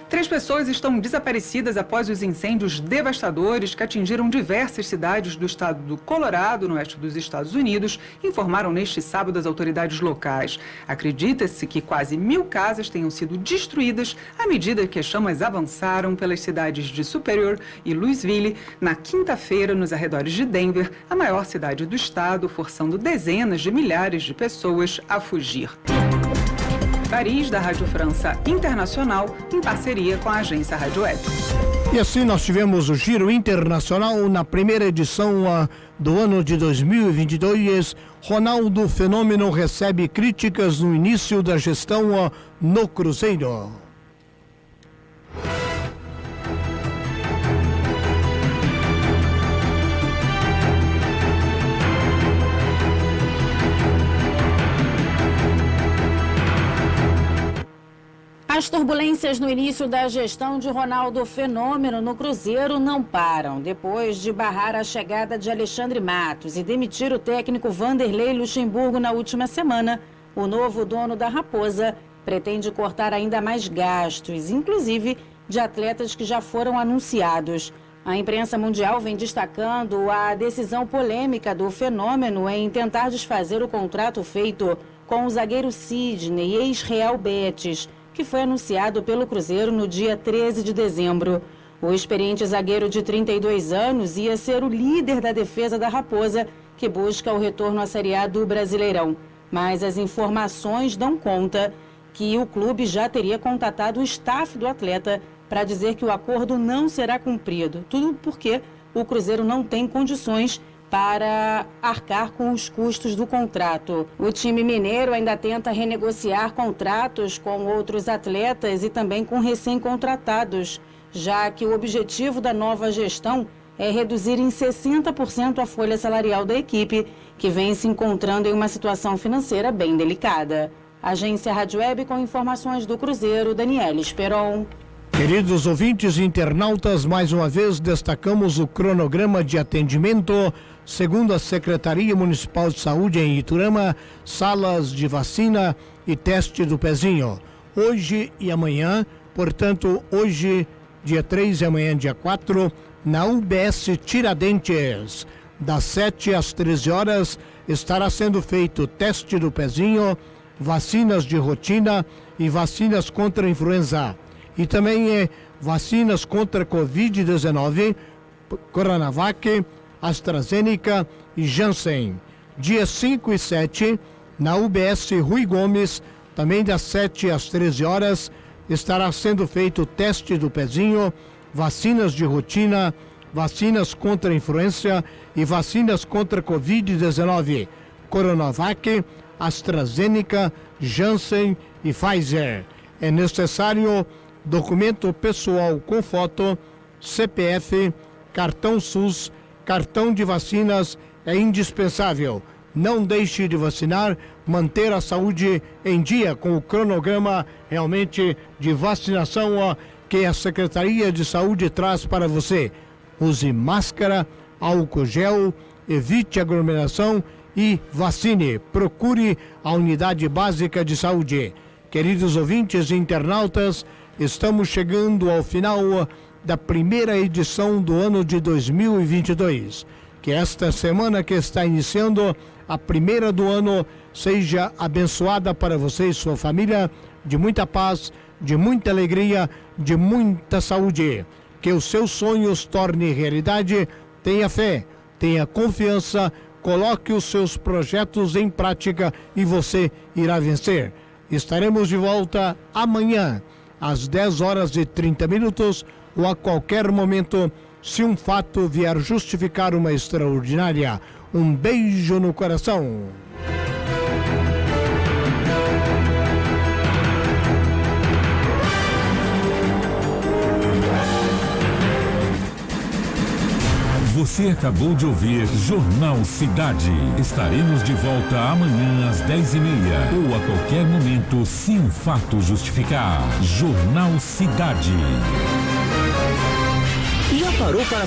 3 pessoas estão desaparecidas após os incêndios devastadores que atingiram diversas cidades do estado do Colorado, no oeste dos Estados Unidos, informaram neste sábado as autoridades locais. Acredita-se que quase 1000 casas tenham sido destruídas à medida que as chamas avançaram pelas cidades de Superior e Louisville na quinta-feira nos arredores de Denver, a maior cidade do estado, forçando dezenas de milhares de pessoas a fugir. Paris, da Rádio França Internacional, em parceria com a agência Rádio Web. E assim nós tivemos o Giro Internacional na primeira edição do ano de 2022. Ronaldo Fenômeno recebe críticas no início da gestão no Cruzeiro. As turbulências no início da gestão de Ronaldo Fenômeno no Cruzeiro não param. Depois de barrar a chegada de Alexandre Matos e demitir o técnico Vanderlei Luxemburgo na última semana, o novo dono da Raposa pretende cortar ainda mais gastos, inclusive de atletas que já foram anunciados. A imprensa mundial vem destacando a decisão polêmica do Fenômeno em tentar desfazer o contrato feito com o zagueiro Sidney, ex-Real Betis, que foi anunciado pelo Cruzeiro no dia 13 de dezembro. O experiente zagueiro de 32 anos ia ser o líder da defesa da Raposa, que busca o retorno à Série A do Brasileirão. Mas as informações dão conta que o clube já teria contatado o staff do atleta para dizer que o acordo não será cumprido. Tudo porque o Cruzeiro não tem condições para arcar com os custos do contrato. O time mineiro ainda tenta renegociar contratos com outros atletas e também com recém-contratados, já que o objetivo da nova gestão é reduzir em 60% a folha salarial da equipe, que vem se encontrando em uma situação financeira bem delicada. Agência Rádio Web com informações do Cruzeiro, Daniela Esperon. Queridos ouvintes e internautas, mais uma vez destacamos o cronograma de atendimento. Segundo a Secretaria Municipal de Saúde em Iturama, salas de vacina e teste do pezinho. Hoje e amanhã, portanto, hoje, dia 3 e amanhã, dia 4, na UBS Tiradentes, das 7 às 13 horas, estará sendo feito teste do pezinho, vacinas de rotina e vacinas contra a influenza. E também vacinas contra a Covid-19, Coronavac, AstraZeneca e Janssen. Dia 5 e 7, na UBS Rui Gomes, também das 7 às 13 horas, estará sendo feito o teste do pezinho, vacinas de rotina, vacinas contra a influenza e vacinas contra a Covid-19, Coronavac, AstraZeneca, Janssen e Pfizer. É necessário documento pessoal com foto, CPF, cartão SUS, cartão de vacinas é indispensável. Não deixe de vacinar, manter a saúde em dia com o cronograma realmente de vacinação que a Secretaria de Saúde traz para você. Use máscara, álcool gel, evite aglomeração e vacine. Procure a unidade básica de saúde. Queridos ouvintes e internautas, estamos chegando ao final da primeira edição do ano de 2022. Que esta semana que está iniciando, a primeira do ano, seja abençoada para você e sua família, de muita paz, de muita alegria, de muita saúde. Que os seus sonhos tornem realidade. Tenha fé, tenha confiança, coloque os seus projetos em prática e você irá vencer. Estaremos de volta amanhã, às 10 horas e 30 minutos, ou a qualquer momento, se um fato vier justificar uma extraordinária. Um beijo no coração. Você acabou de ouvir Jornal Cidade. Estaremos de volta amanhã às 10h30 ou a qualquer momento, se um fato justificar. Jornal Cidade. Já parou para